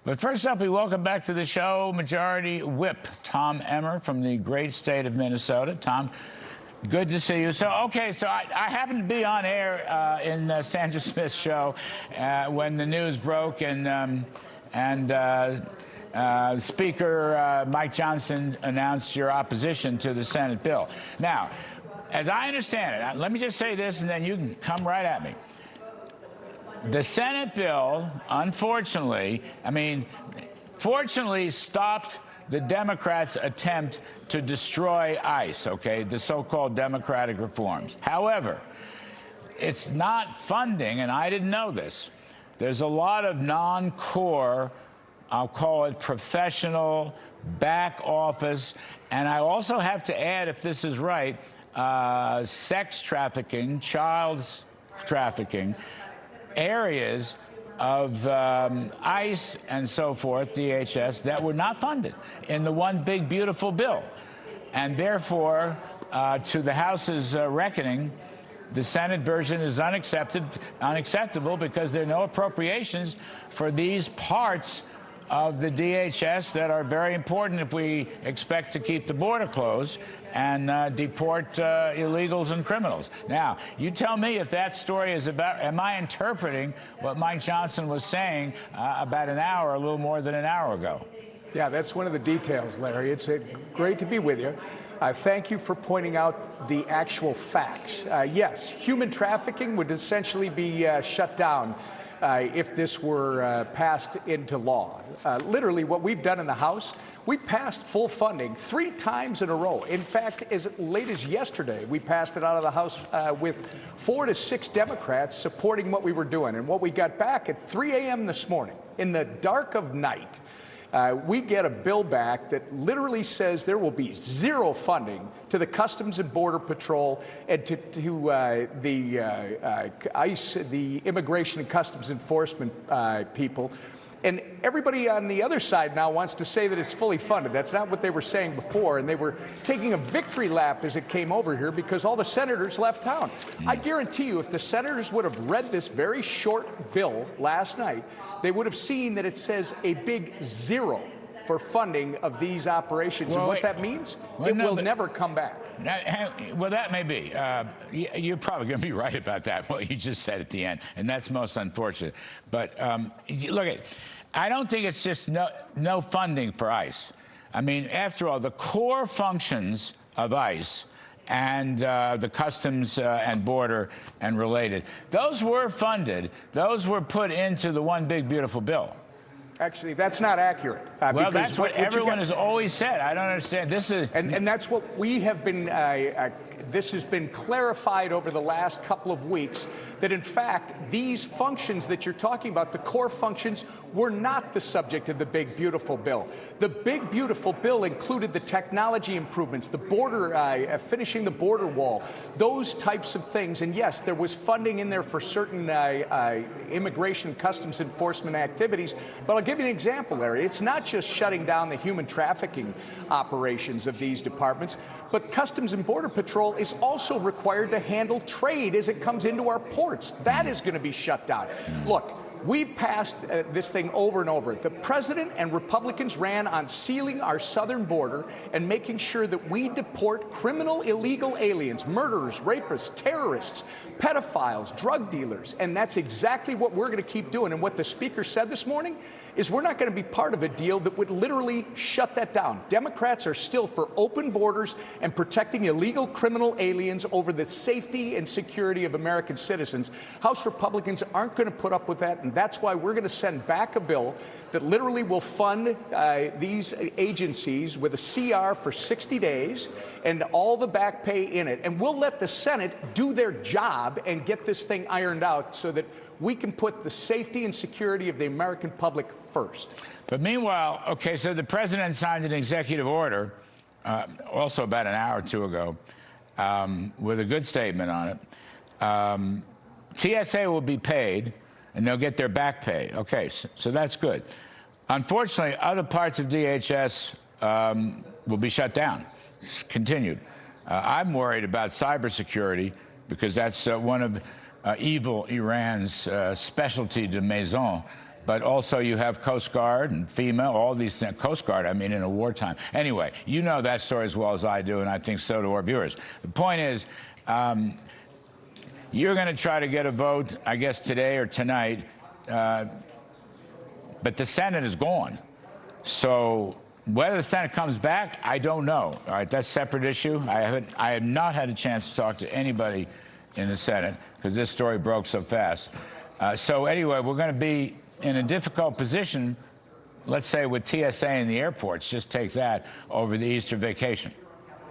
But first up, we welcome back to the show Majority Whip Tom Emmer from the great state of Minnesota. Tom, good to see you. So I happened to be on air in Sandra Smith's show when the news broke, and Speaker Mike Johnson announced your opposition to the Senate bill. Now, as I understand it, let me just say this, and then you can come right at me. The Senate bill, unfortunately, fortunately stopped the Democrats' attempt to destroy ICE, okay, the so-called democratic reforms. However, it's not funding, and I didn't know this. There's a lot of non-core, I'll call it professional, back office, and I also have to add, if this is right, sex trafficking, child trafficking, areas of ICE and so forth, DHS, that were not funded in the one big beautiful bill. And therefore, to the House's reckoning, the Senate version is unacceptable because there are no appropriations for these parts of the DHS that are very important if we expect to keep the border closed and deport illegals and criminals. Now, you tell me if that story is about, am I interpreting what Mike Johnson was saying about a little more than an hour ago? Yeah, that's one of the details, Larry. It's great to be with you. Thank you for pointing out the actual facts. Yes, human trafficking would essentially be shut down if this were passed into law. Literally, what we've done in the House, we passed full funding 3 times in a row. In fact, as late as yesterday, we passed it out of the House with 4 to 6 Democrats supporting what we were doing. And what we got back at 3 a.m. this morning, in the dark of night, we get a bill back that literally says there will be 0 funding to the Customs and Border Patrol and to the ICE, the Immigration and Customs Enforcement people. And everybody on the other side now wants to say that it's fully funded. That's not what they were saying before. And they were taking a victory lap as it came over here because all the senators left town. I guarantee you, if the senators would have read this very short bill last night, they would have seen that it says a big 0 for funding of these operations. And what that means, it will never come back. Well, that may be. You're probably going to be right about that, what you just said at the end, and that's most unfortunate. But look, I don't think it's just no funding for ICE. I mean, after all, the core functions of ICE and the Customs and Border and related, those were funded. Those were put into the one big beautiful bill. Actually, that's not accurate. Well, that's what everyone has always said. I don't understand. This is and that's what we have been. This has been clarified over the last couple of weeks that, in fact, these functions that you're talking about, the core functions, were not the subject of the big beautiful bill. The big beautiful bill included the technology improvements, the border, finishing the border wall, those types of things. And yes, there was funding in there for certain immigration and customs enforcement activities. But I'll give you an example, Larry. It's not just shutting down the human trafficking operations of these departments, but Customs and Border Patrol is also required to handle trade as it comes into our ports. That is going to be shut down. Look, we've passed this thing over and over. The president and Republicans ran on sealing our southern border and making sure that we deport criminal illegal aliens, murderers, rapists, terrorists, pedophiles, drug dealers. And that's exactly what we're going to keep doing. And what the speaker said this morning is we're not going to be part of a deal that would literally shut that down. Democrats are still for open borders and protecting illegal criminal aliens over the safety and security of American citizens. House Republicans aren't going to put up with that, and that's why we're going to send back a bill that literally will fund these agencies with a CR for 60 days and all the back pay in it. And we'll let the Senate do their job and get this thing ironed out so that we can put the safety and security of the American public first. But meanwhile, okay, so the president signed an executive order also about an hour or 2 ago with a good statement on it. TSA will be paid and they'll get their back pay. Okay, so that's good. Unfortunately, other parts of DHS will be shut down, continued. I'm worried about cybersecurity because that's one of evil Iran's specialty de maison. but also you have Coast Guard and FEMA, all these things. Coast Guard, I mean, in a wartime. Anyway, you know that story as well as I do, and I think so do our viewers. The point is, you're going to try to get a vote, I guess, today or tonight, but the Senate is gone. So whether the Senate comes back, I don't know. All right, that's a separate issue. I have not had a chance to talk to anybody in the Senate because this story broke so fast. So anyway, we're going to be in a difficult position, let's say with TSA in the airports, just take that, over the Easter vacation.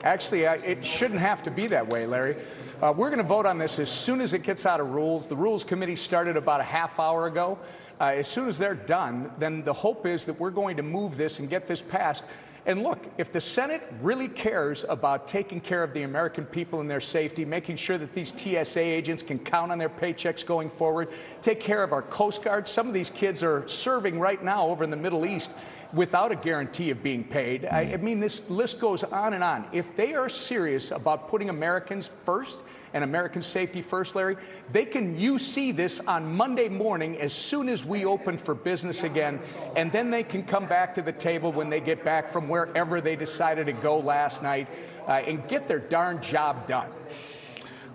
Actually, it shouldn't have to be that way, Larry. We're going to vote on this as soon as it gets out of rules. The Rules Committee started about a half hour ago. As soon as they're done, then the hope is that we're going to move this and get this passed. And look, if the Senate really cares about taking care of the American people and their safety, making sure that these TSA agents can count on their paychecks going forward, take care of our Coast Guard. Some of these kids are serving right now over in the Middle East without a guarantee of being paid. I mean, this list goes on and on. If they are serious about putting Americans first and American safety first, Larry, you see this on Monday morning as soon as we open for business again, and then they can come back to the table when they get back from wherever they decided to go last night and get their darn job done.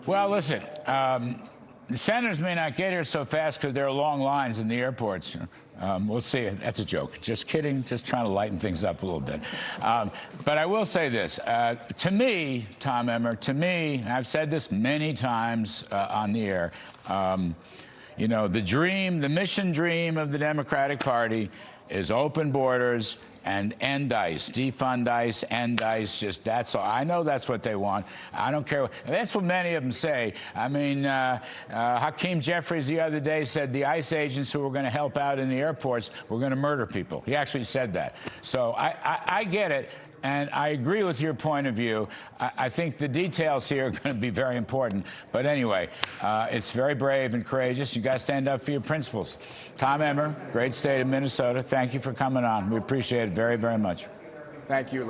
Well, listen, the senators may not get here so fast because there are long lines in the airports. We'll see. That's a joke. Just kidding. Just trying to lighten things up a little bit. But I will say this. To me, Tom Emmer, to me, and I've said this many times on the air, you know, the mission dream of the Democratic Party is open borders and end ICE, defund ICE, end ICE, just that's all. I know that's what they want. I don't care. That's what many of them say. I mean, Hakeem Jeffries the other day said the ICE agents who were going to help out in the airports were going to murder people. He actually said that. So I get it. And I agree with your point of view. I think the details here are going to be very important. But anyway, it's very brave and courageous. You got to stand up for your principles. Tom Emmer, great state of Minnesota. Thank you for coming on. We appreciate it very, very much. Thank you, Larry.